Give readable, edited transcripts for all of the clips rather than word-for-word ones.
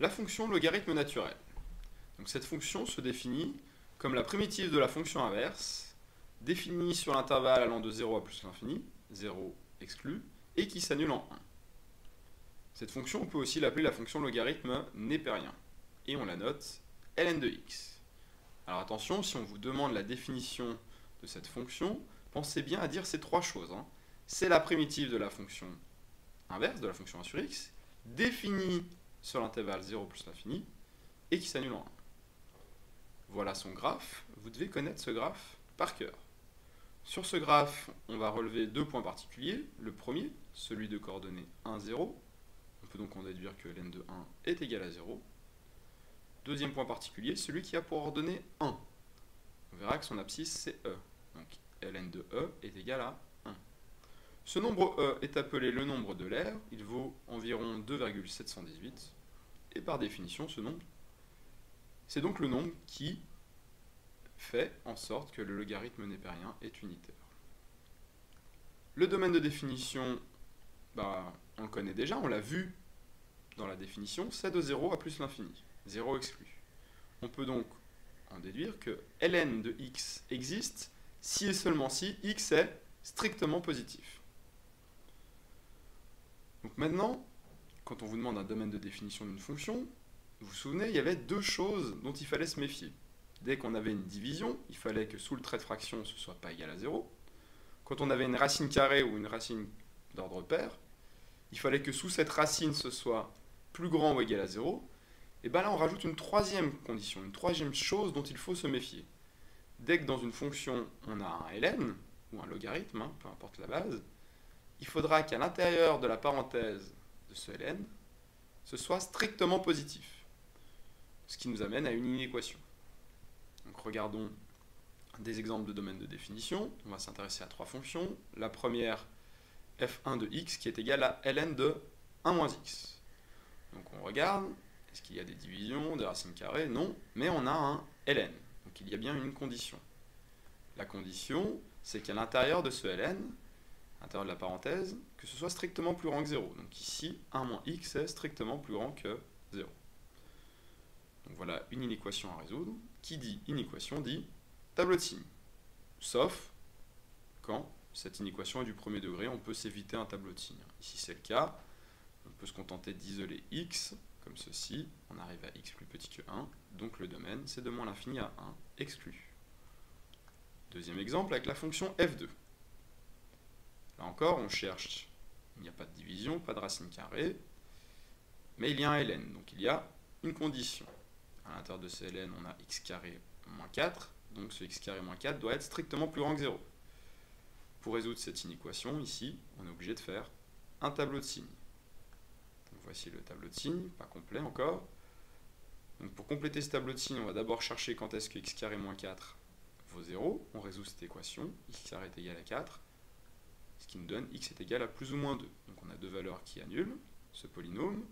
La fonction logarithme naturel. Donc cette fonction se définit comme la primitive de la fonction inverse, définie sur l'intervalle allant de 0 à plus l'infini, 0 exclu, et qui s'annule en 1. Cette fonction, on peut aussi l'appeler la fonction logarithme népérien, et on la note ln de x. Alors attention, si on vous demande la définition de cette fonction, pensez bien à dire ces trois choses. C'est la primitive de la fonction inverse, de la fonction 1 sur x, définie sur l'intervalle 0 plus l'infini, et qui s'annule en 1. Voilà son graphe. Vous devez connaître ce graphe par cœur. Sur ce graphe, on va relever deux points particuliers. Le premier, celui de coordonnées 1, 0. On peut donc en déduire que ln de 1 est égal à 0. Deuxième point particulier, celui qui a pour ordonnée 1. On verra que son abscisse, c'est e. Donc ln de e est égal à 1. Ce nombre e est appelé le nombre de l'aire. Il vaut environ 2,718. Et par définition, ce nombre, c'est donc le nombre qui fait en sorte que le logarithme népérien est unitaire. Le domaine de définition, on le connaît déjà, on l'a vu dans la définition, c'est de 0 à plus l'infini, 0 exclu. On peut donc en déduire que ln de x existe si et seulement si x est strictement positif. Donc maintenant, quand on vous demande un domaine de définition d'une fonction, vous vous souvenez, il y avait deux choses dont il fallait se méfier. Dès qu'on avait une division, il fallait que sous le trait de fraction, ce ne soit pas égal à 0. Quand on avait une racine carrée ou une racine d'ordre pair, il fallait que sous cette racine, ce soit plus grand ou égal à 0. Et bien là, on rajoute une troisième condition, une troisième chose dont il faut se méfier. Dès que dans une fonction, on a un ln, ou un logarithme, peu importe la base, il faudra qu'à l'intérieur de la parenthèse de ce ln, ce soit strictement positif. Ce qui nous amène à une inéquation. Donc regardons des exemples de domaines de définition. On va s'intéresser à trois fonctions. La première, f1 de x, qui est égale à ln de 1 moins x. Donc on regarde, est-ce qu'il y a des divisions, des racines carrées? Non, mais on a un ln. Donc il y a bien une condition. La condition, c'est qu'à l'intérieur de ce ln, à l'intérieur de la parenthèse, que ce soit strictement plus grand que 0. Donc ici, 1 moins x est strictement plus grand que 0. Donc voilà une inéquation à résoudre. Qui dit inéquation dit tableau de signes. Sauf quand cette inéquation est du premier degré, on peut s'éviter un tableau de signes. Ici c'est le cas. On peut se contenter d'isoler x, comme ceci. On arrive à x plus petit que 1. Donc le domaine, c'est de moins l'infini à 1, exclu. Deuxième exemple avec la fonction f2. Là encore, on cherche. Il n'y a pas de division, pas de racine carrée. Mais il y a un ln. Donc il y a une condition. À l'intérieur de ce ln, on a x carré moins 4, donc ce x carré moins 4 doit être strictement plus grand que 0. Pour résoudre cette inéquation, ici, on est obligé de faire un tableau de signes. Donc voici le tableau de signes, pas complet encore. Donc pour compléter ce tableau de signes, on va d'abord chercher quand est-ce que x carré moins 4 vaut 0. On résout cette équation, x carré est égal à 4, ce qui nous donne x est égal à plus ou moins 2. Donc on a deux valeurs qui annulent ce polynôme.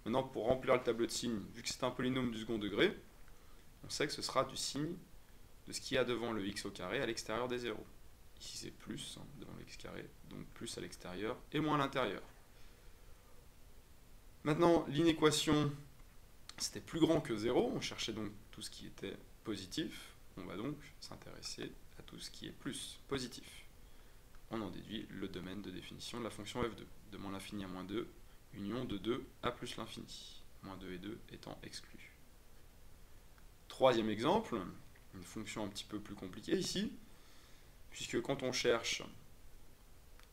Maintenant, pour remplir le tableau de signes, vu que c'est un polynôme du second degré, on sait que ce sera du signe de ce qu'il y a devant le x au carré à l'extérieur des zéros. Ici, c'est plus devant le x carré, donc plus à l'extérieur et moins à l'intérieur. Maintenant, l'inéquation, c'était plus grand que 0. On cherchait donc tout ce qui était positif. On va donc s'intéresser à tout ce qui est plus positif. On en déduit le domaine de définition de la fonction f2, de moins l'infini à moins 2, union de 2 à plus l'infini, moins 2 et 2 étant exclus. Troisième exemple, une fonction un petit peu plus compliquée ici, puisque quand on cherche,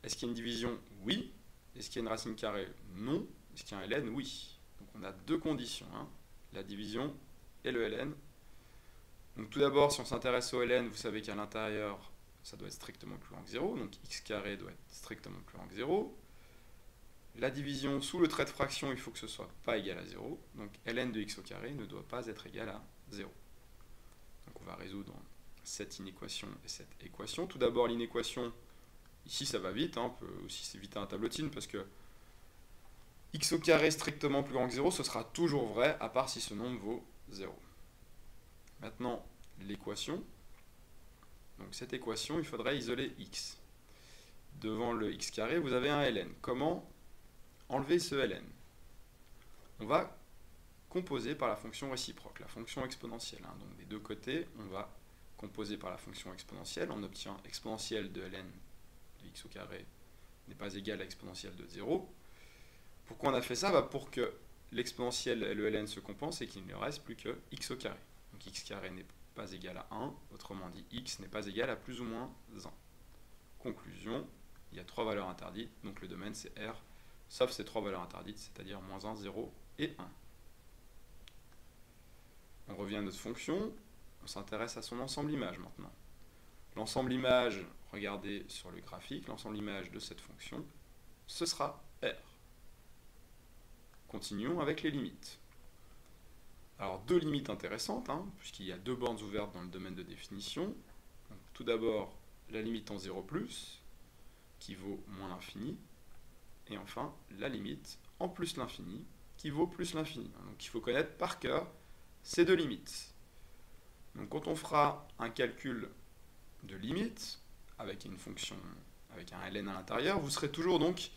est-ce qu'il y a une division? Oui. Est-ce qu'il y a une racine carrée? Non. Est-ce qu'il y a un ln? Oui. Donc on a deux conditions, la division et le ln. Donc tout d'abord, si on s'intéresse au ln, vous savez qu'à l'intérieur, ça doit être strictement plus grand que 0, donc x carré doit être strictement plus grand que 0. La division sous le trait de fraction, il faut que ce soit pas égal à 0. Donc ln de x au carré ne doit pas être égal à 0. Donc on va résoudre cette inéquation et cette équation. Tout d'abord l'inéquation, ici ça va vite, on peut aussi s'éviter un tableau de signes parce que x au carré strictement plus grand que 0, ce sera toujours vrai, à part si ce nombre vaut 0. Maintenant l'équation. Donc cette équation, il faudrait isoler x. Devant le x carré, vous avez un ln. Comment enlever ce ln? On va composé par la fonction réciproque, la fonction exponentielle. Hein. Donc des deux côtés, on va composer par la fonction exponentielle. On obtient exponentielle de ln de x au carré n'est pas égal à exponentielle de 0. Pourquoi on a fait ça? Pour que l'exponentielle et le ln se compensent et qu'il ne reste plus que x au carré. Donc x carré n'est pas égal à 1, autrement dit x n'est pas égal à plus ou moins 1. Conclusion, il y a trois valeurs interdites, donc le domaine c'est R, sauf ces trois valeurs interdites, c'est-à-dire moins 1, 0 et 1. On revient à notre fonction, on s'intéresse à son ensemble image maintenant. L'ensemble image, regardez sur le graphique, l'ensemble image de cette fonction, ce sera R. Continuons avec les limites. Alors deux limites intéressantes, hein, puisqu'il y a deux bornes ouvertes dans le domaine de définition. Donc, tout d'abord, la limite en 0+, qui vaut moins l'infini, et enfin la limite en plus l'infini, qui vaut plus l'infini. Donc il faut connaître par cœur ces deux limites. Donc quand on fera un calcul de limite, avec une fonction, avec un ln à l'intérieur, vous serez toujours donc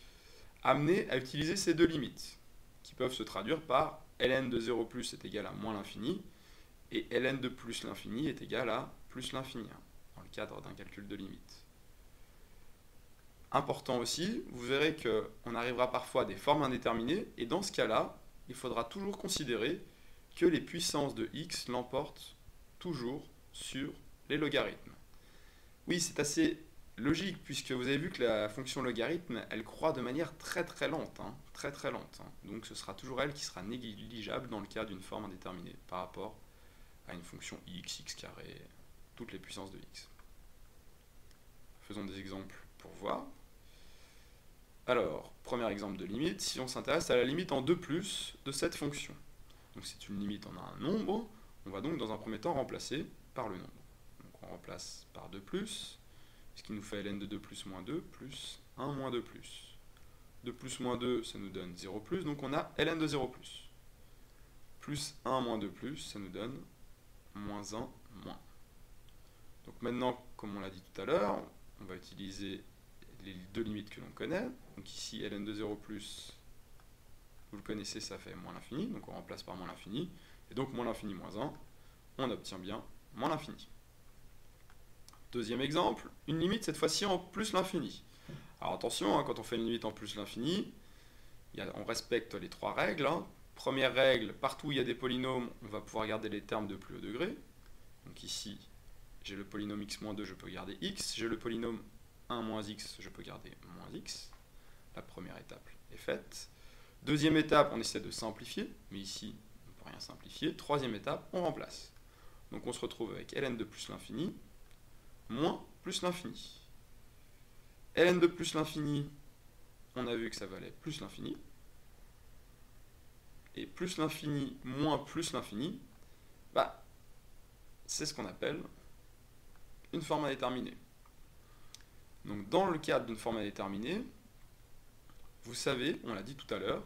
amené à utiliser ces deux limites, qui peuvent se traduire par ln de 0+ est égal à moins l'infini, et ln de plus l'infini est égal à plus l'infini, hein, dans le cadre d'un calcul de limite. Important aussi, vous verrez qu'on arrivera parfois à des formes indéterminées, et dans ce cas-là, il faudra toujours considérer que les puissances de x l'emportent toujours sur les logarithmes. Oui, c'est assez logique, puisque vous avez vu que la fonction logarithme, elle croît de manière très très lente, hein, très très lente. Hein. Donc ce sera toujours elle qui sera négligeable dans le cas d'une forme indéterminée, par rapport à une fonction x, x carré, toutes les puissances de x. Faisons des exemples pour voir. Alors, premier exemple de limite, si on s'intéresse à la limite en 2+ de cette fonction. Donc c'est une limite en un nombre, on va donc dans un premier temps remplacer par le nombre. Donc on remplace par 2+, ce qui nous fait ln de 2 plus moins 2 plus 1 moins 2+. 2 plus moins 2, ça nous donne 0+, donc on a ln de 0+. Plus 1 moins 2+, ça nous donne moins 1 moins. Donc maintenant, comme on l'a dit tout à l'heure, on va utiliser les deux limites que l'on connaît. Donc ici, ln de 0+, vous le connaissez, ça fait moins l'infini, donc on remplace par moins l'infini, et donc moins l'infini moins 1, on obtient bien moins l'infini. Deuxième exemple, une limite cette fois-ci en plus l'infini. Alors attention, hein, quand on fait une limite en plus l'infini, on respecte les trois règles. Hein. Première règle, partout où il y a des polynômes, on va pouvoir garder les termes de plus haut degré. Donc ici, j'ai le polynôme x-2, je peux garder x. J'ai le polynôme 1 moins x, je peux garder moins x. La première étape est faite. Deuxième étape, on essaie de simplifier, mais ici, on ne peut rien simplifier. Troisième étape, on remplace. Donc on se retrouve avec ln de plus l'infini, moins plus l'infini. ln de plus l'infini, on a vu que ça valait plus l'infini. Et plus l'infini moins plus l'infini, c'est ce qu'on appelle une forme indéterminée. Donc dans le cadre d'une forme indéterminée, vous savez, on l'a dit tout à l'heure,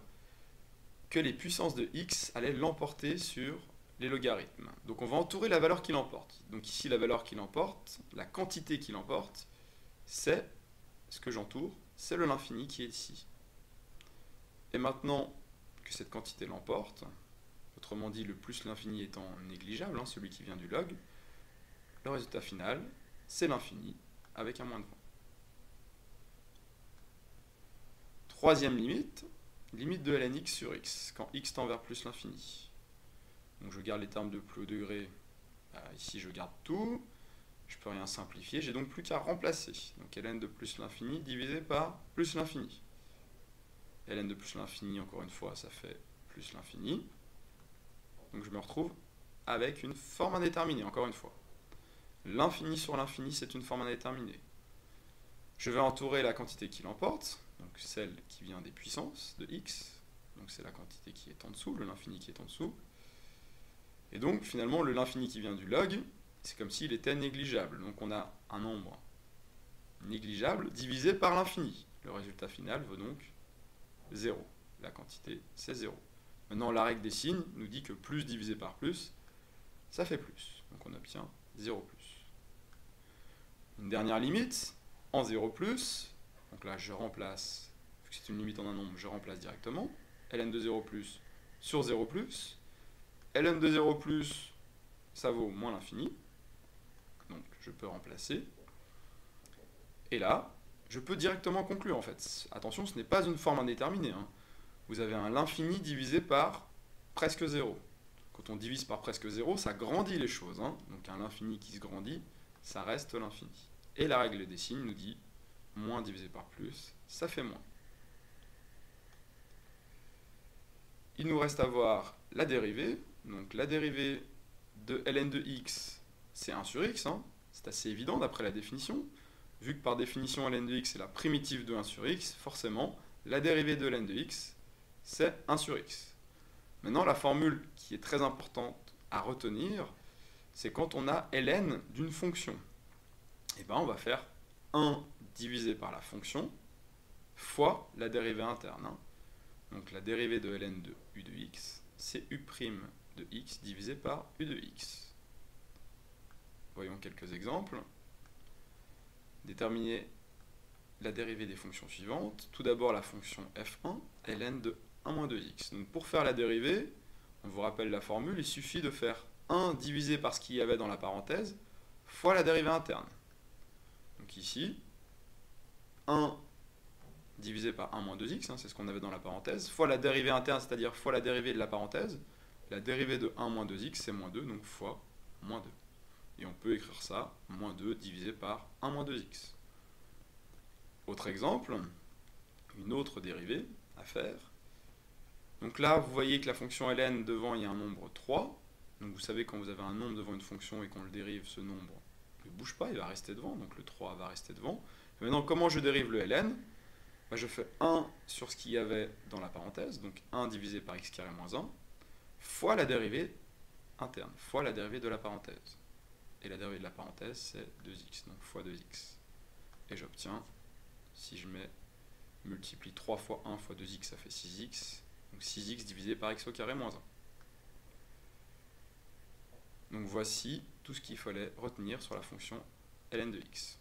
que les puissances de x allaient l'emporter sur les logarithmes. Donc on va entourer la valeur qui l'emporte. Donc ici, la valeur qui l'emporte, la quantité qui l'emporte, c'est ce que j'entoure, c'est le l'infini qui est ici. Et maintenant que cette quantité l'emporte, autrement dit le plus l'infini étant négligeable, hein, celui qui vient du log, le résultat final, c'est l'infini avec un moins de 1. Troisième limite, limite de ln x sur x, quand x tend vers plus l'infini. Donc je garde les termes de plus haut degré, ici je garde tout, je peux rien simplifier, j'ai donc plus qu'à remplacer. Donc ln de plus l'infini divisé par plus l'infini. ln de plus l'infini, encore une fois, ça fait plus l'infini. Donc je me retrouve avec une forme indéterminée, encore une fois. L'infini sur l'infini, c'est une forme indéterminée. Je vais entourer la quantité qui l'emporte, donc celle qui vient des puissances de x, donc c'est la quantité qui est en dessous, le l'infini qui est en dessous. Et donc finalement, le l'infini qui vient du log, c'est comme s'il était négligeable. Donc on a un nombre négligeable divisé par l'infini. Le résultat final vaut donc 0. La quantité, c'est 0. Maintenant, la règle des signes nous dit que plus divisé par plus, ça fait plus. Donc on obtient 0+. Une dernière limite, en 0+, donc là je remplace, vu que c'est une limite en un nombre, je remplace directement, ln de 0+, sur 0+, ln de 0 plus, ça vaut moins l'infini. Donc je peux remplacer. Et là, je peux directement conclure en fait. Attention, ce n'est pas une forme indéterminée, hein. Vous avez un l'infini divisé par presque 0. Quand on divise par presque 0, ça grandit les choses, hein. Donc un l'infini qui se grandit, ça reste l'infini. Et la règle des signes nous dit moins divisé par plus, ça fait moins. Il nous reste à voir la dérivée. Donc la dérivée de ln de x, c'est 1 sur x, hein. C'est assez évident d'après la définition. Vu que par définition ln de x est la primitive de 1 sur x, forcément, la dérivée de ln de x, c'est 1 sur x. Maintenant, la formule qui est très importante à retenir, c'est quand on a ln d'une fonction. Et bien, on va faire 1 divisé par la fonction fois la dérivée interne, hein. Donc la dérivée de ln de u de x, c'est u' de x divisé par u de x. Voyons quelques exemples. Déterminer la dérivée des fonctions suivantes. Tout d'abord la fonction f1, ln de 1 moins 2x. Donc pour faire la dérivée, on vous rappelle la formule, il suffit de faire 1 divisé par ce qu'il y avait dans la parenthèse, fois la dérivée interne. Donc ici, 1 divisé par 1 moins 2x, hein, c'est ce qu'on avait dans la parenthèse, fois la dérivée interne, c'est-à-dire fois la dérivée de la parenthèse. La dérivée de 1 moins 2x, c'est moins 2, donc fois moins 2. Et on peut écrire ça, moins 2 divisé par 1 moins 2x. Autre exemple, une autre dérivée à faire. Donc là, vous voyez que la fonction ln, devant, il y a un nombre 3. Donc vous savez, quand vous avez un nombre devant une fonction et qu'on le dérive, ce nombre ne bouge pas, il va rester devant, donc le 3 va rester devant. Et maintenant, comment je dérive le ln? Je fais 1 sur ce qu'il y avait dans la parenthèse, donc 1 divisé par x carré moins 1, fois la dérivée interne, fois la dérivée de la parenthèse. Et la dérivée de la parenthèse, c'est 2x, donc fois 2x. Et j'obtiens, si je multiplie 3 fois 1 fois 2x, ça fait 6x. Donc 6x divisé par x au carré moins 1. Donc voici tout ce qu'il fallait retenir sur la fonction ln de x.